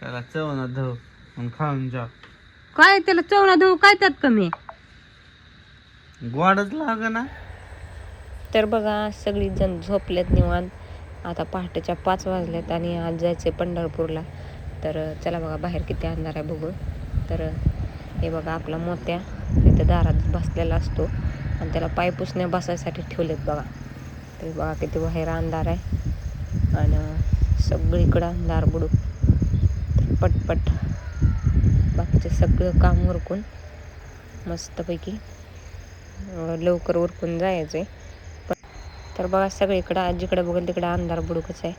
त्याला चवना धव मग खाऊन जा. काय त्याला चवना धू काय त्यात कमी गोडच लाग ना. तर बघा सगळी जण झोपलेत निवांत. आता पहाटेच्या 5 वाजल्यात आणि आज जायचे पंढरपूरला. तर चला बघा बाहेर किती अंधार आहे बघू. तर हे बघा आपला मोत्या इथं दारात बसलेला असतो आणि त्याला पाय पुसण्या बसायसाठी ठेवलेत बघा. तर बघा किती बाहेर अंधार आहे आणि सगळीकडं अंधार बुडू. तर पटपट बाकीचे सगळं काम उरकून मस्तपैकी लवकर उरकून जायचं आहे. तर बघा सगळीकडं आजीकडे बघेल तिकडं अंधार बुडूकच आहे.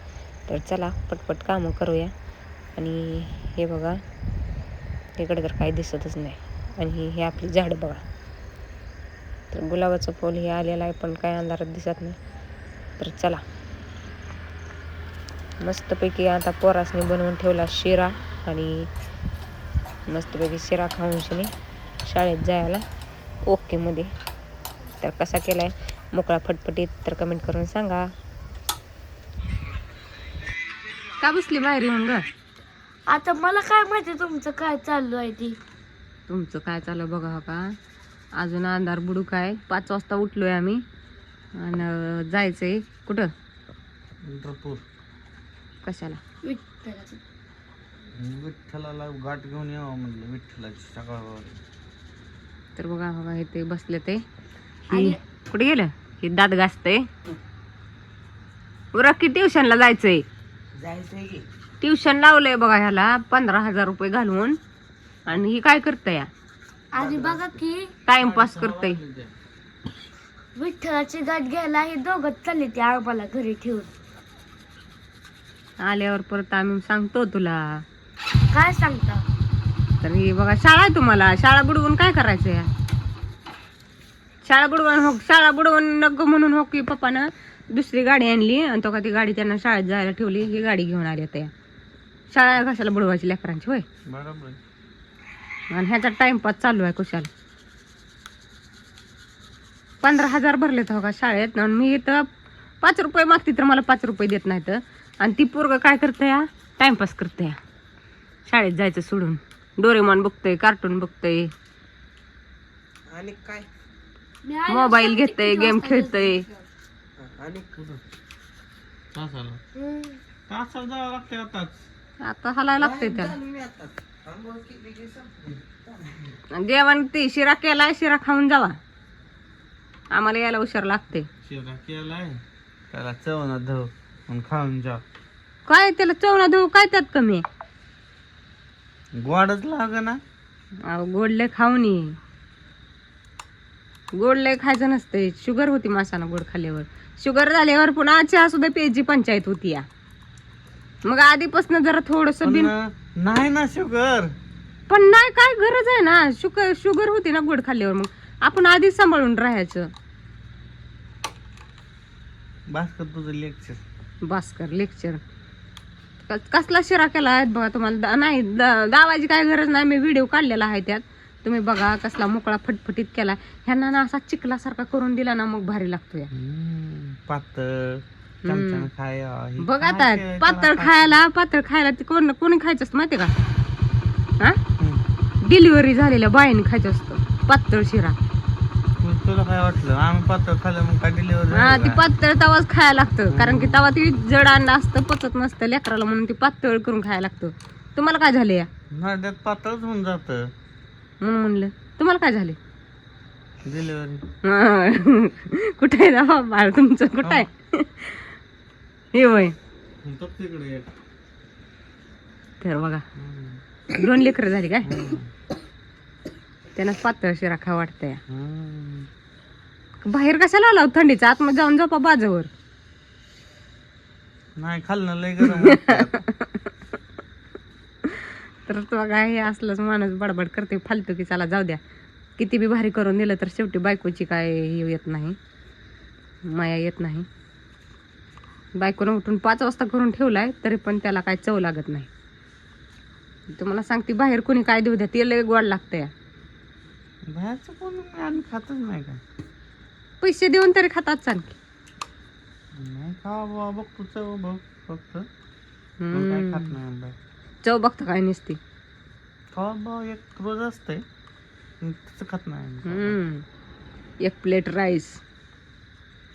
तर चला पटपट कामं करूया. आणि हे बघा इकडे तर काही दिसतच नाही. आणि हे आपली झाड बघा. तर गुलाबाचं फूल हे आलेलं आहे पण काय अंधारात दिसत नाही. तर चला मस्तपैकी आता पोरासने बनवून ठेवला शिरा आणि मस्तपैकी शिरा खाऊन शिने शाळेत जायला ओके मध्ये. तर कसा केलाय मोकळा फटफटीत तर कमेंट करून सांगा. का बसली बाहेर येऊन ग? आता मला काय माहिती तुमचं काय चालू आहे ती. तुमचं काय चालू बघा का. अजून अंधार बुडू काय 5 वाजता उठलोय आम्ही आणि जायचंय कुठं पंढरपूर. कशाला? विठ्ठलाचं. विठ्ठलाला गाठ घेऊन यावं म्हणलं. विठ्ठलाची सकाळ. तर बघा बघा हे ते बसले ते कुठे गेलं हे दात घासतंय. उरक की ट्युशनला जायचंय. की ट्युशन लावलंय बघा ह्याला 15,000 रुपये घालून आणि ही काय करतंय आणि बघा की टाइमपास करतंय. विठ्ठलाची गाठ घ्यायला हे दोघं चालले ते आबाला घरी ठेवून. आल्यावर परत आम्ही सांगतो तुला. काय सांगता? तर ही बघा शाळा आहे तुम्हाला. शाळा बुडवून काय करायचं या? शाळा बुडवून नको म्हणून हो की पप्पानं दुसरी गाडी आणली आणि तो का ती गाडी त्यांना शाळेत जायला ठेवली. ही गाडी घेऊन आली त्या शाळा कशाला बुडवायची लेकरांची होय. बरोबर. आणि ह्याचा टाइमपास चालू आहे कुशाल. 15,000 भरले तर हो का शाळेत. आणि मी इथं 5 रुपये मागते तर मला 5 रुपये देत नाहीत. आणि ती पोरग काय करते या टाइमपास करते या शाळेत जायचं सोडून. डोरेमॉन बघतोय कार्टून बघतोय आणि काय मोबाईल घेतय गेम खेळतय. आणि कुठं तासाला तासाला जावं लागते आताच. आता हलायला लागतंय त्याला. जेवण ती शिरा केलाय शिरा खाऊन जावा. आम्हाला यायला उशीर लागते. शिरा केलाय त्याला चवना धव मग खाऊन जा. काय त्याला चवना धू काय त्यात कमी गोडच लाग ना. गोडले खाऊन ये. गोड लय खायचं नसते. शुगर होती मासानं गोड खाल्ल्यावर. शुगर झाल्यावर पुन्हा चहा सुद्धा प्यायची पंचायत होती या. मग आधीपासून जरा थोडस बिन नाही ना शुगर. पण नाही काय गरज आहे ना. शुगर होती ना गोड खाल्ल्यावर. मग आपण आधीच सांभाळून राहायचं. भास्कर तुझं लेक्चर. भास्कर लेक्चर कसला शिरा केला आहे बघा तुम्हाला. नाही दावायची काय गरज नाही. मी व्हिडिओ काढलेला आहे त्यात तुम्ही बघा. कसला मोकळा फटफटीत केला. ह्यांना ना असा चिखलासारखा करून दिला ना मग भारी लागतो या. पातळ चमच्यानं खाया. बघ आता पातळ खायला ते कोणी खायचं असतं माहिती का. हा डिलिव्हरी झालेल्या बाईने खायचं असतं पातळ शिरा. तुला काय वाटलं आम्ही पातळ खाल्लं मग काय डिलिव्हरी. हा ती पातळ तवाच खायला लागतं. कारण की तवा ती जड अंडा असतं पचत नसतं लेकराला म्हणून ती पातळ करून खायला लागतं. तुम्हाला काय झाले या नाही त्यात पातळच होऊन जात म्हणून म्हणलं. तुम्हाला काय झाले डिलिव्हरी. कुठे आहे बाळ तुमचं कुठं आहे हे वय. तर बघा 2 लेकरं झाली काय. त्यांना पातळ शिरा खा वाटतंय. बाहेर कशाला आला थंडीचा आतमध्ये जाऊन झोपा बाजूवर. नाही खाल्लं लय गरम. तर बघा हे असलंच माणूस बडबड करते फालतू की चला जाऊ द्या. किती बी भारी करून दिलं तर शेवटी बायकोची काय हे येत नाही माया येत नाही. बायकोनं उठून 5 वाजता करून ठेवलाय तरी पण त्याला काय चव लागत नाही. तुम्हाला सांगते बाहेर कोणी काय देऊ द्या ते लय गोड लागतंय. बाहेरचं कोण आम्ही खातच नाही का. पैसे देऊन तरी खातात आणखी. नाही खावा बाबा बघतो चव बघ फक्त. काय खात नाही बाहेर. चव बघता काय नसते. खावा भाव एक रोज असतंय तसं खात नाही. एक प्लेट राईस,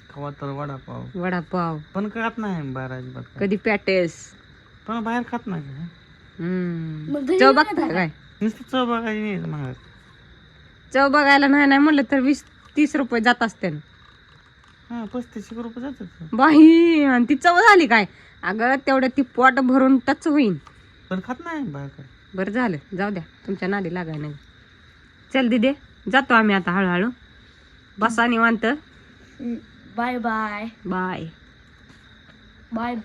खावा तर वडापाव वडापाव, पण खात नाही बाहेर अजिबात काय. कधी पॅटेस. पण बाहेर खात नाही काय. मग घरी चव नाही बघता काय. नुसतं चव बघायची नाही महाग. चव बघायला नाही म्हणलं तर 20-30 रुपये जात असते. हा 35 रुपये जातात. बाई आणि ती चव झाली काय. अगं तेवढ्या ती पोट भरून टच होईन. पण खात नाही बाहेर काय. बरं झालं, जाऊ द्या, तुमच्या नादी लागाय नाही. चल दिदे, जातो आम्ही आता हळूहळू. बसा निवांत. Bye bye bye. बाय.